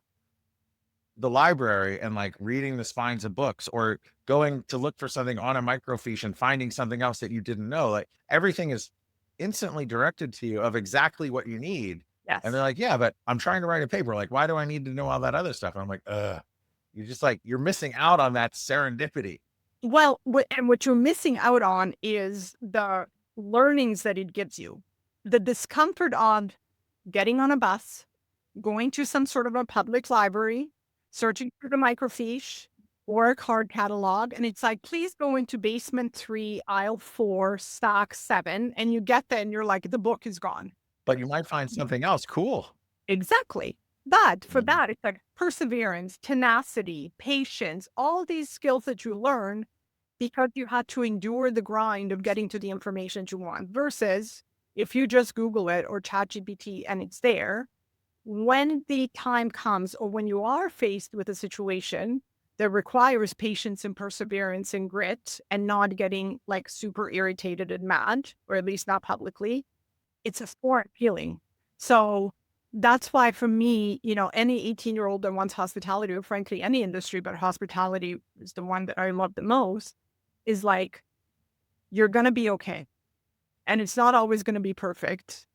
B: the library and like reading the spines of books or going to look for something on a microfiche and finding something else that you didn't know. Like everything is instantly directed to you of exactly what you need. And they're
A: Yes.
B: like, yeah, but I'm trying to write a paper. Like, why do I need to know all that other stuff? And I'm like, you're just like, you're missing out on that serendipity.
A: Well, what you're missing out on is the learnings that it gives you, the discomfort of getting on a bus, going to some sort of a public library, searching for the microfiche or a card catalog. And it's like, please go into basement 3, aisle 4, stock 7. And you get there and you're like, the book is gone.
B: But you might find something else cool.
A: Exactly. But for
B: Mhm.
A: that, it's like perseverance, tenacity, patience, all these skills that you learn because you had to endure the grind of getting to the information you want versus if you just Google it or ChatGPT and it's there, when the time comes or when you are faced with a situation that requires patience and perseverance and grit and not getting like super irritated and mad, or at least not publicly, it's a foreign feeling. So that's why for me, any 18-year-old that wants hospitality, or frankly, any industry, but hospitality is the one that I love the most, is like, you're going to be okay. And it's not always going to be perfect.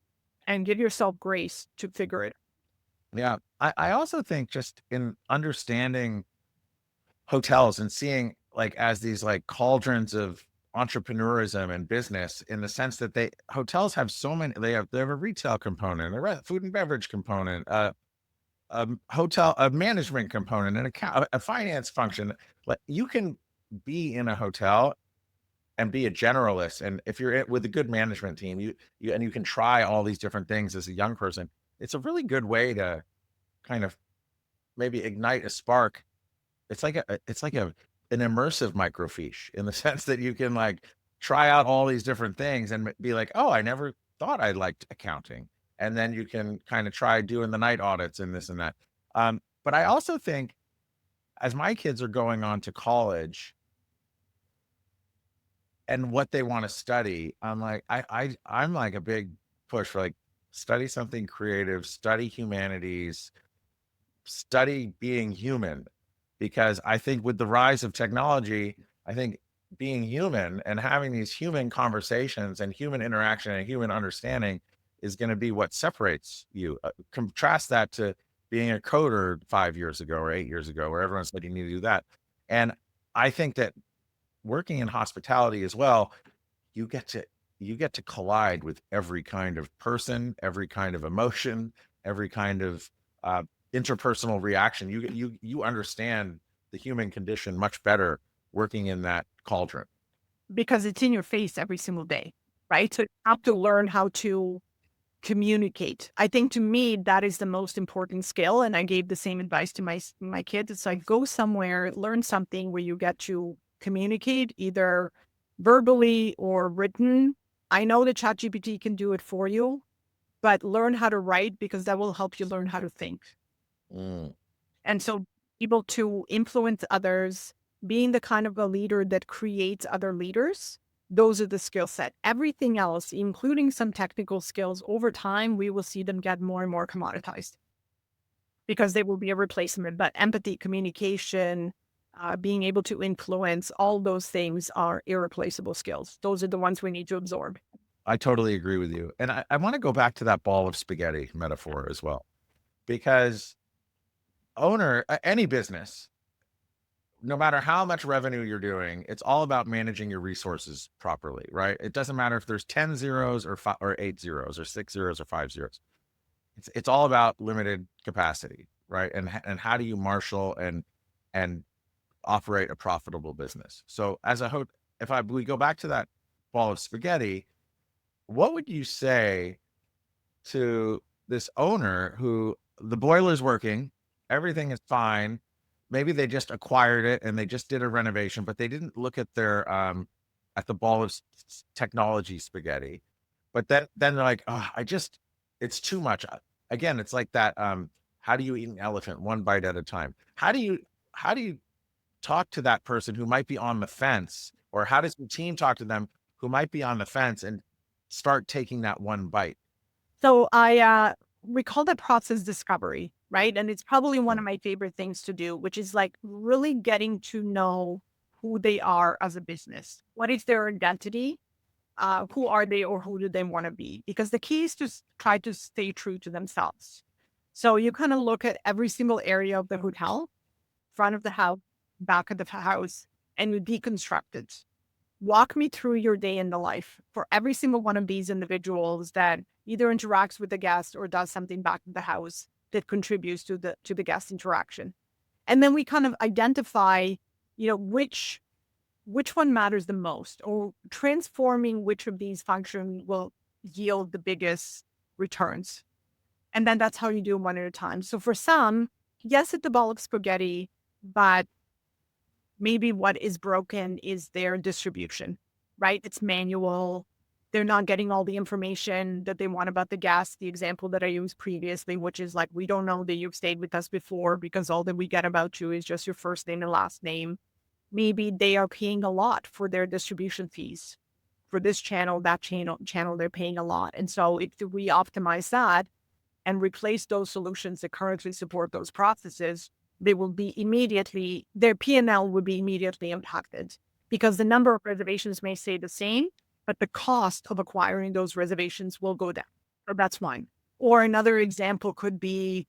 A: And give yourself grace to figure it.
B: Yeah. I also think just in understanding hotels and seeing like as these like cauldrons of entrepreneurism and business in the sense that hotels have so many, they have a retail component, a food and beverage component, a management component, an account, a finance function. Like you can be in a hotel and be a generalist. And if you're with a good management team, you can try all these different things as a young person. It's a really good way to kind of maybe ignite a spark. It's like an immersive microfiche in the sense that you can like try out all these different things and be like, oh, I never thought I liked accounting. And then you can kind of try doing the night audits and this and that. But I also think as my kids are going on to college and what they want to study, I'm like, I'm like a big push for like study something creative, study humanities, study being human, because I think with the rise of technology, I think being human and having these human conversations and human interaction and human understanding is going to be what separates you. Contrast that to being a coder 5 years ago or 8 years ago, where everyone said you need to do that. And I think that working in hospitality as well, you get to you get to collide with every kind of person, every kind of emotion, every kind of uh, interpersonal reaction. You understand the human condition much better working in that cauldron.
A: because it's in your face every single day, right? So you have to learn how to communicate. I think to me that is the most important skill, and I gave the same advice to my kids. It's like go somewhere, learn something where you get to communicate either verbally or written. I know that ChatGPT can do it for you, but learn how to write because that will help you learn how to think.
B: Mm.
A: And so able to influence others, being the kind of a leader that creates other leaders, those are the skill set. Everything else, including some technical skills, over time, we will see them get more and more commoditized because they will be a replacement. But empathy, communication, being able to influence, all those things are irreplaceable skills. Those are the ones we need to absorb.
B: I totally agree with you. And I want to go back to that ball of spaghetti metaphor as well, because any business, no matter how much revenue you're doing, it's all about managing your resources properly, right? It doesn't matter if there's 10 zeros or five, or 8 zeros or 6 zeros or 5 zeros. It's all about limited capacity, right? And how do you marshal and operate a profitable business? So if we go back to that ball of spaghetti, what would you say to this owner who the boiler's working, everything is fine. Maybe they just acquired it and they just did a renovation, but they didn't look at the ball of technology spaghetti. But then they're like, oh, it's too much. Again, it's like that. How do you eat an elephant one bite at a time? How do you talk to that person who might be on the fence, or how does the team talk to them who might be on the fence and start taking that one bite?
A: So we call that process discovery, right? And it's probably one of my favorite things to do, which is like really getting to know who they are as a business. What is their identity? Who are they or who do they want to be? Because the key is to try to stay true to themselves. So you kind of look at every single area of the hotel, front of the house, back of the house, and you deconstruct it. Walk me through your day in the life for every single one of these individuals that either interacts with the guest or does something back in the house that contributes to the guest interaction. And then we kind of identify, which one matters the most, or transforming which of these functions will yield the biggest returns. And then that's how you do one at a time. So for some, yes, it's the ball of spaghetti, but maybe what is broken is their distribution, right? It's manual. They're not getting all the information that they want about the guest. The example that I used previously, which is like, we don't know that you've stayed with us before because all that we get about you is just your first name and last name. Maybe they are paying a lot for their distribution fees for this channel, that channel, they're paying a lot. And so if we optimize that and replace those solutions that currently support those processes, they will be immediately, their P&L would be immediately impacted because the number of reservations may stay the same, but the cost of acquiring those reservations will go down. So that's one. Or another example could be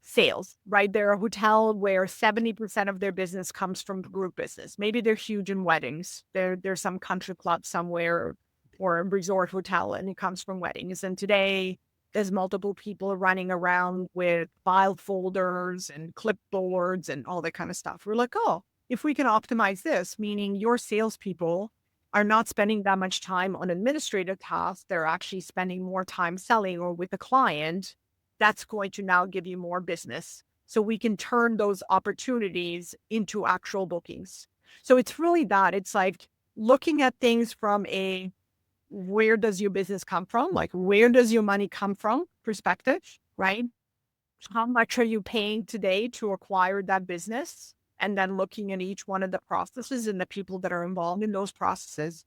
A: sales, right? They're a hotel where 70% of their business comes from group business. Maybe they're huge in weddings. There's some country club somewhere or a resort hotel and it comes from weddings. And today There's multiple people running around with file folders and clipboards and all that kind of stuff. We're like, oh, if we can optimize this, meaning your salespeople are not spending that much time on administrative tasks, they're actually spending more time selling or with the client, that's going to now give you more business. So we can turn those opportunities into actual bookings. So it's really that. It's like looking at things from a where does your business come from? Like, where does your money come from perspective, right? How much are you paying today to acquire that business? And then looking at each one of the processes and the people that are involved in those processes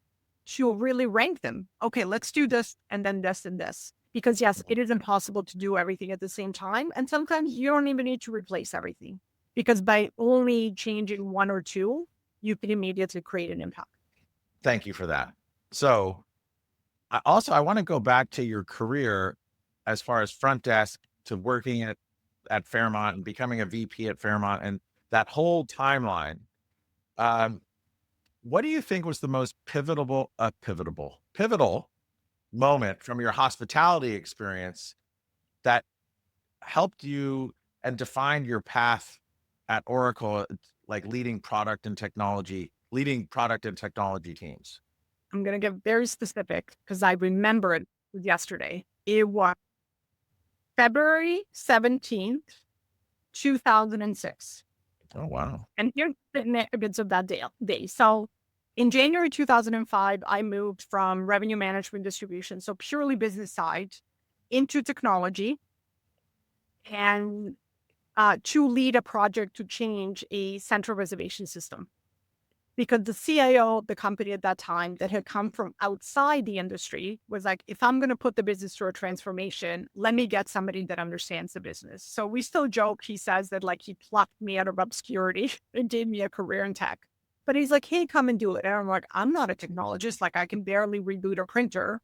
A: to really rank them. Okay, let's do this and then this and this. Because yes, it is impossible to do everything at the same time. And sometimes you don't even need to replace everything because by only changing one or two, you can immediately create an impact.
B: Thank you for that. So I want to go back to your career as far as front desk to working at Fairmont and becoming a VP at Fairmont and that whole timeline. Um, what do you think was the most pivotal moment from your hospitality experience that helped you and defined your path at Oracle, like leading product and technology teams?
A: I'm going to get very specific because I remember it yesterday. It was February 17th, 2006.
B: Oh, wow.
A: And here's the significance of that day. So in January 2005, I moved from revenue management distribution, so purely business side, into technology and to lead a project to change a central reservation system. Because the CIO of the company at that time that had come from outside the industry was like, if I'm going to put the business through a transformation, let me get somebody that understands the business. So we still joke. He says that like he plucked me out of obscurity and gave me a career in tech. But he's like, hey, come and do it. And I'm like, I'm not a technologist. Like I can barely reboot a printer.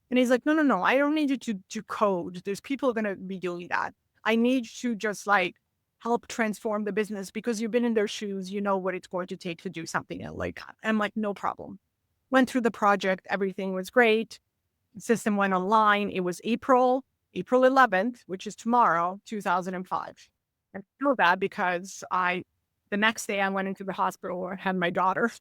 A: And he's like, no. I don't need you to code. There's people going to be doing that. I need you to just like help transform the business because you've been in their shoes. You know what it's going to take to do something like that. And I'm like, no problem. Went through the project. Everything was great. The system went online. It was April 11th, which is tomorrow, 2005. And I know that because the next day I went into the hospital and had my daughter.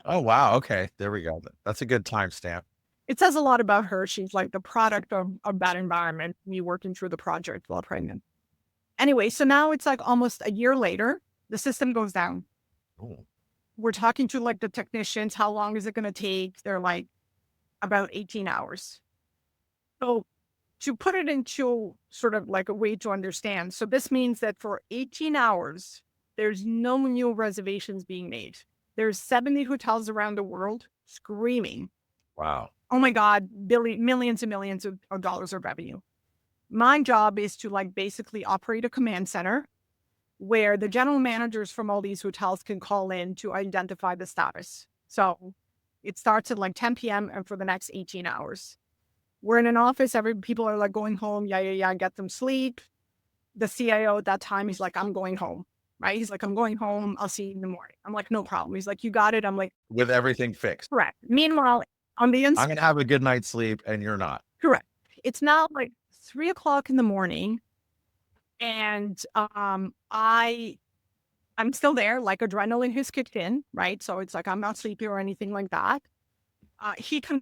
B: Oh, wow. Okay. There we go. That's a good timestamp.
A: It says a lot about her. She's like the product of that environment, me working through the project while pregnant. Anyway, so now it's like almost a year later, the system goes down.
B: Ooh.
A: We're talking to like the technicians. How long is it going to take? They're like about 18 hours. So to put it into sort of like a way to understand. So this means that for 18 hours, there's no new reservations being made. There's 70 hotels around the world screaming,
B: Wow.
A: oh my God, millions and millions of dollars of revenue. My job is to like basically operate a command center where the general managers from all these hotels can call in to identify the status. So it starts at like 10 p.m. and for the next 18 hours. We're in an office, people are like going home. Yeah, get them sleep. The CIO at that time, he's like, I'm going home, right? He's like, I'm going home. I'll see you in the morning. I'm like, no problem. He's like, you got it. I'm like,
B: With everything fixed.
A: correct. Meanwhile, on the
B: I'm
A: inside,
B: going to have a good night's sleep and you're not.
A: correct. It's now like 3 o'clock in the morning. And I'm still there, like adrenaline has kicked in, right? So it's like I'm not sleepy or anything like that. He comes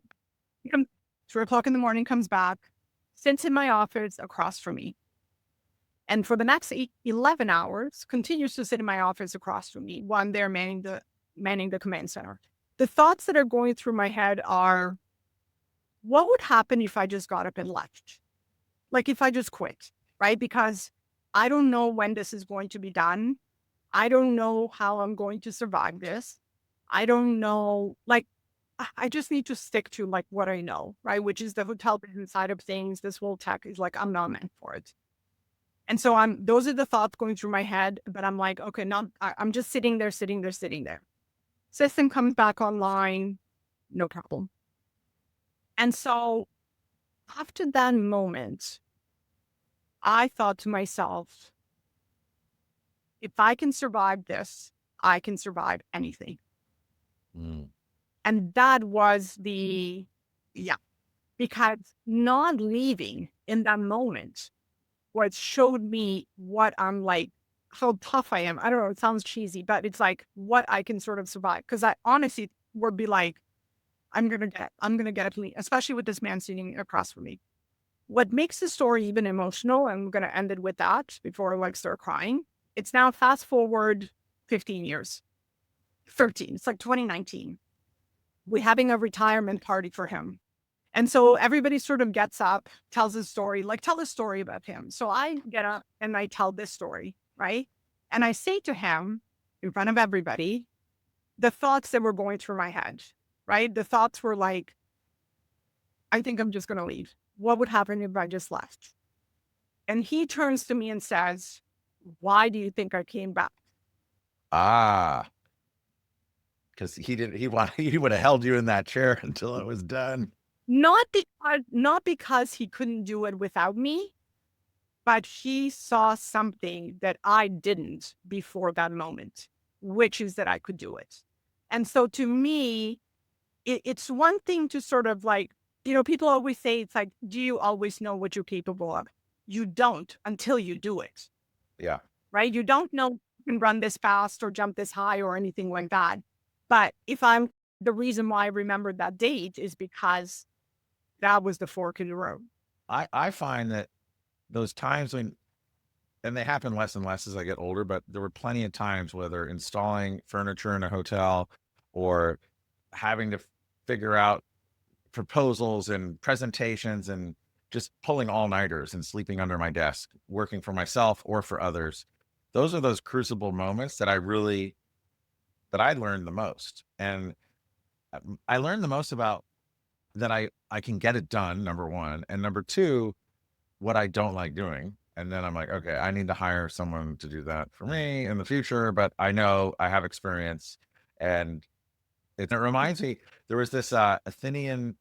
A: 3 o'clock in the morning, comes back, sits in my office across from me. And for the next 11 hours, continues to sit in my office across from me, one there manning the command center. The thoughts that are going through my head are, what would happen if I just got up and left? Like if I just quit, right? Because I don't know when this is going to be done. I don't know how I'm going to survive this. I don't know, like, I just need to stick to like what I know, right? Which is the hotel business side of things. This whole tech is like, I'm not meant for it. And so those are the thoughts going through my head, but I'm like, okay, I'm just sitting there. System comes back online, no problem. And so after that moment, I thought to myself, if I can survive this, I can survive anything.
B: Mm.
A: And that was because not leaving in that moment, what showed me what I'm like, how tough I am. I don't know, it sounds cheesy, but it's like what I can sort of survive. Cause I honestly would be like, I'm gonna get me, especially with this man sitting across from me. What makes the story even emotional, I'm gonna end it with that before I like start crying. It's now fast forward 15 years, 13. It's like 2019. We're having a retirement party for him. And so everybody sort of gets up, tells a story, like tell a story about him. So I get up and I tell this story, right? And I say to him in front of everybody, the thoughts that were going through my head, right? The thoughts were like, I think I'm just going to leave. What would happen if I just left? And he turns to me and says, why do you think I came back?
B: Ah, because he would have held you in that chair until it was done.
A: Not because he couldn't do it without me, but he saw something that I didn't before that moment, which is that I could do it. And so to me, it's one thing to sort of like, people always say, it's like, do you always know what you're capable of? You don't until you do it,
B: Yeah.
A: right? You don't know you can run this fast or jump this high or anything like that. But the reason why I remembered that date is because that was the fork in the road.
B: I find that those times when, and they happen less and less as I get older, but there were plenty of times, whether installing furniture in a hotel or having to figure out proposals and presentations and just pulling all-nighters and sleeping under my desk, working for myself or for others. Those are those crucible moments that I learned the most. And I learned the most about that I can get it done, number one. And number two, what I don't like doing. And then I'm like, okay, I need to hire someone to do that for me in the future, but I know I have experience. And it reminds me, there was this Athenian,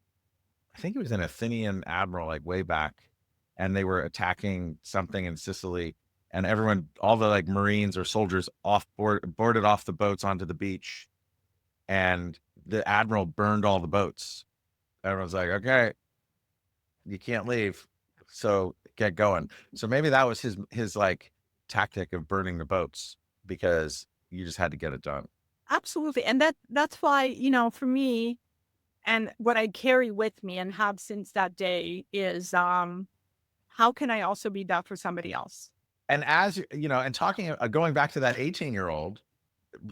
B: I think it was an Athenian admiral, like way back, and they were attacking something in Sicily, and everyone, all the like Marines or soldiers boarded off the boats onto the beach, and the admiral burned all the boats. Everyone's like, okay, you can't leave, so get going. So maybe that was his like tactic of burning the boats, because you just had to get it done.
A: Absolutely. And that's why, for me, and what I carry with me and have since that day is how can I also be that for somebody else?
B: And as you know, and talking, going back to that 18-year-old,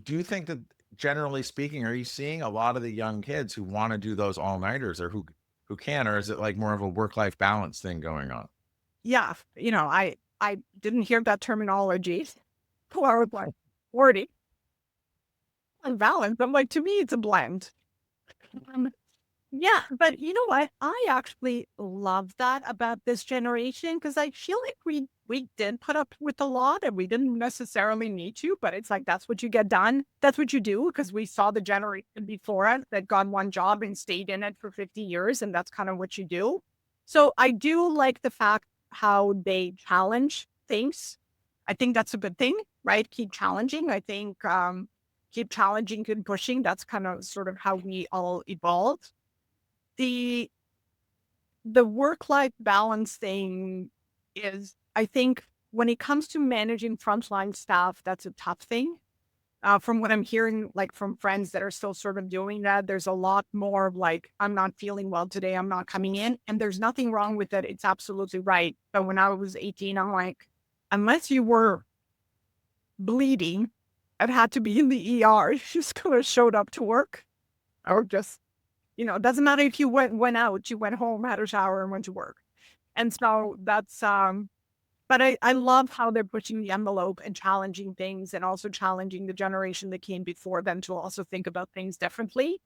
B: do you think that, generally speaking, are you seeing a lot of the young kids who want to do those all-nighters, or who can, or is it like more of a work-life balance thing going on?
A: Yeah, I didn't hear that terminology. Well, I was like 40 and balance. I'm like, to me, it's a blend. Um, Yeah, but you know what? I actually love that about this generation because I feel like we did put up with a lot and we didn't necessarily need to, but it's like that's what you get done. That's what you do because we saw the generation before us that got one job and stayed in it for 50 years, and that's kind of what you do. So I do like the fact how they challenge things. I think that's a good thing, right? Keep challenging. I think keep challenging and pushing. That's kind of sort of how we all evolve the work-life balance thing is, I think, when it comes to managing frontline staff, that's a tough thing. From what I'm hearing, like from friends that are still sort of doing that, there's a lot more of like, I'm not feeling well today, I'm not coming in. And there's nothing wrong with it. It's absolutely right. But when I was 18, I'm like, unless you were bleeding and had to be in the ER, you just could have showed up to work or just it doesn't matter if you went out, you went home, had a shower, and went to work. And so that's but I love how they're pushing the envelope and challenging things and also challenging the generation that came before them to also think about things differently.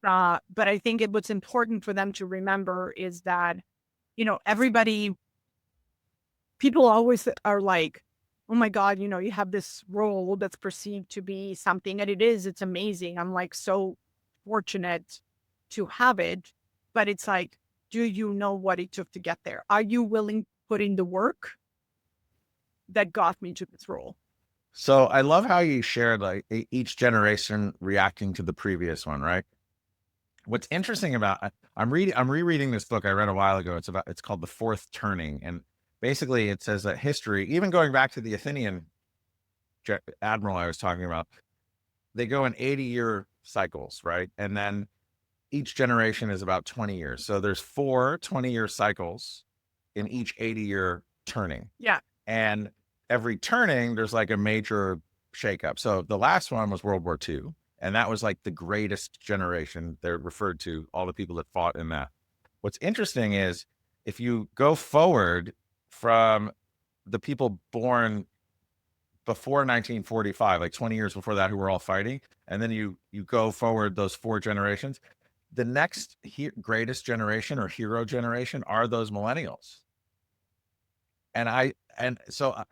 A: But I think what's important for them to remember is that, everybody, people always are like, oh my God, you have this role that's perceived to be something, and it's amazing. I'm like so fortunate to have it, but it's like, do you know what it took to get there? Are you willing to put in the work that got me to this role?
B: So I love how you shared like each generation reacting to the previous one, right? What's interesting about I'm rereading this book I read a while ago. It's called The Fourth Turning, and basically it says that history, even going back to the Athenian admiral I was talking about, they go in 80-year cycles, right? And then each generation is about 20 years. So there's 4 20-year cycles in each 80-year turning.
A: Yeah.
B: And every turning, there's like a major shakeup. So the last one was World War II. And that was like the greatest generation. They're referred to all the people that fought in that. What's interesting is if you go forward from the people born before 1945, like 20 years before that, who were all fighting, and then you go forward those 4 generations, the next greatest generation or hero generation are those millennials. And I and so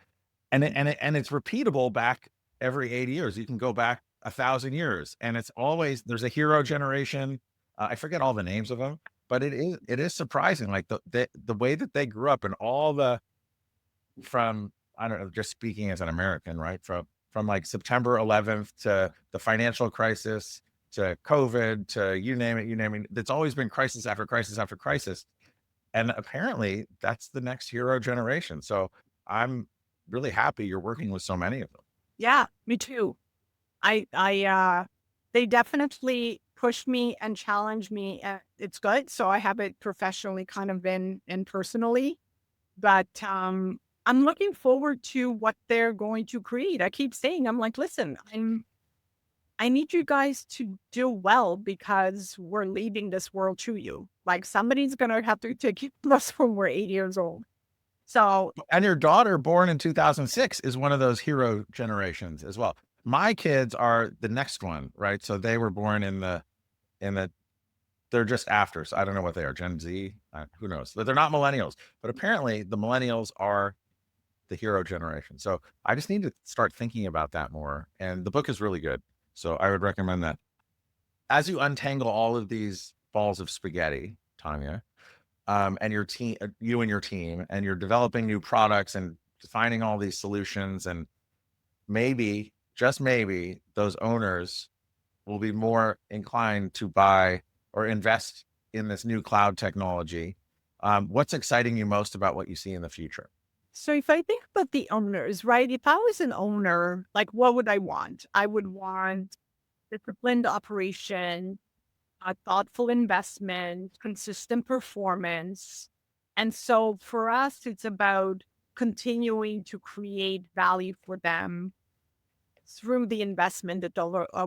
B: and it's repeatable back every 80 years. You can go back 1,000 years, and it's always there's a hero generation. I forget all the names of them, but it is surprising, like the way that they grew up and all the from I don't know, just speaking as an American, right? From like September 11th to the financial crisis to COVID to you name it, you name it. It's always been crisis after crisis after crisis. And apparently that's the next hero generation. So I'm really happy you're working with so many of them.
A: Yeah, me too. They definitely push me and challenge me. It's good. So I have it professionally kind of been and personally, but I'm looking forward to what they're going to create. I keep saying, I'm like, listen, I need you guys to do well because we're leaving this world to you. Like somebody's gonna have to take it from us when we're 8 years old. So
B: And your daughter, born in 2006, is one of those hero generations as well. My kids are the next one, right? So they were born in the they're just after. So I don't know what they are, Gen Z, who knows? But they're not millennials. But apparently, the millennials are the hero generation. So I just need to start thinking about that more. And the book is really good. So I would recommend that. As you untangle all of these balls of spaghetti, Tanya, and your team, you and your team, and you're developing new products and finding all these solutions, and maybe, just maybe, those owners will be more inclined to buy or invest in this new cloud technology. What's exciting you most about what you see in the future?
A: so if I think about the owners, right? If I was an owner, like what would I want? I would want disciplined operation, a thoughtful investment, consistent performance. And so for us, it's about continuing to create value for them through the investment that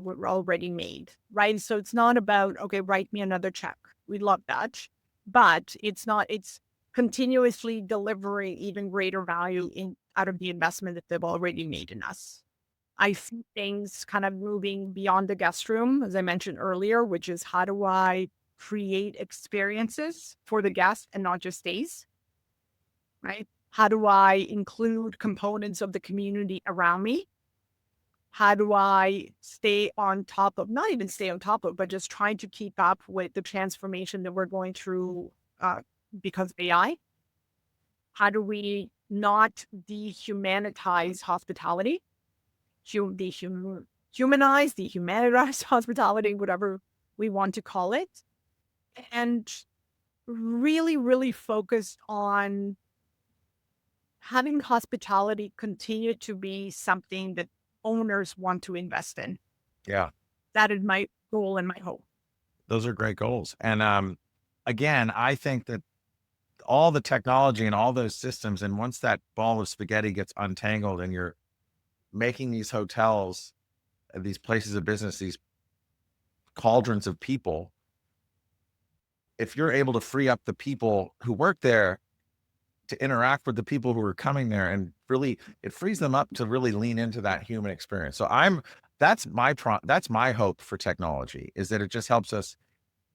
A: we're already made, right? So it's not about, okay, write me another check. We love that. But it's not, it's continuously delivering even greater value in out of the investment that they've already made in us. I see things kind of moving beyond the guest room, as I mentioned earlier, which is how do I create experiences for the guest and not just stays, right? How do I include components of the community around me? How do I stay on top of, not even stay on top of, but just trying to keep up with the transformation that we're going through because of AI? How do we not dehumanize hospitality? Humanize, dehumanize hospitality, whatever we want to call it, and really, really focused on having hospitality continue to be something that owners want to invest in.
B: Yeah,
A: That is my goal and my hope.
B: those are great goals. And again, I think that all the technology and all those systems, and once that ball of spaghetti gets untangled and you're making these hotels, these places of business, these cauldrons of people, if you're able to free up the people who work there to interact with the people who are coming there, and really it frees them up to really lean into that human experience. So that's my hope for technology, is that it just helps us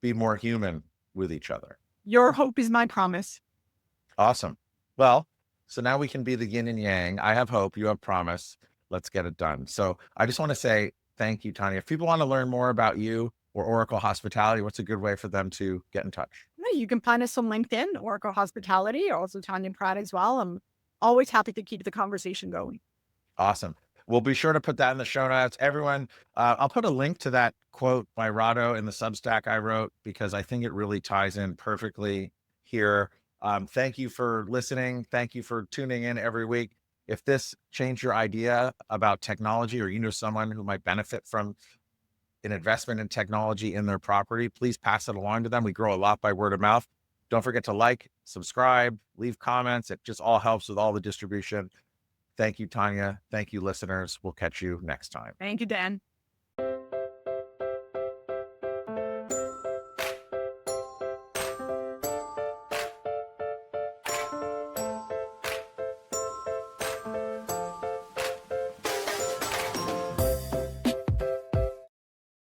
B: be more human with each other.
A: Your hope is my promise.
B: Awesome. Well, so now we can be the yin and yang. I have hope, you have promise. Let's get it done. So I just want to say thank you, Tanya. If people want to learn more about you or Oracle Hospitality, what's a good way for them to get in touch?
A: You can find us on LinkedIn, Oracle Hospitality, or also Tanya Pratt as well. I'm always happy to keep the conversation going.
B: Awesome. We'll be sure to put that in the show notes. Everyone, I'll put a link to that quote by Rado in the Substack I wrote because I think it really ties in perfectly here. Thank you for listening. Thank you for tuning in every week. If this changed your idea about technology, or you know someone who might benefit from an investment in technology in their property, please pass it along to them. We grow a lot by word of mouth. Don't forget to like, subscribe, leave comments. It just all helps with all the distribution. Thank you, Tanya. Thank you, listeners. We'll catch you next time.
A: Thank you, Dan.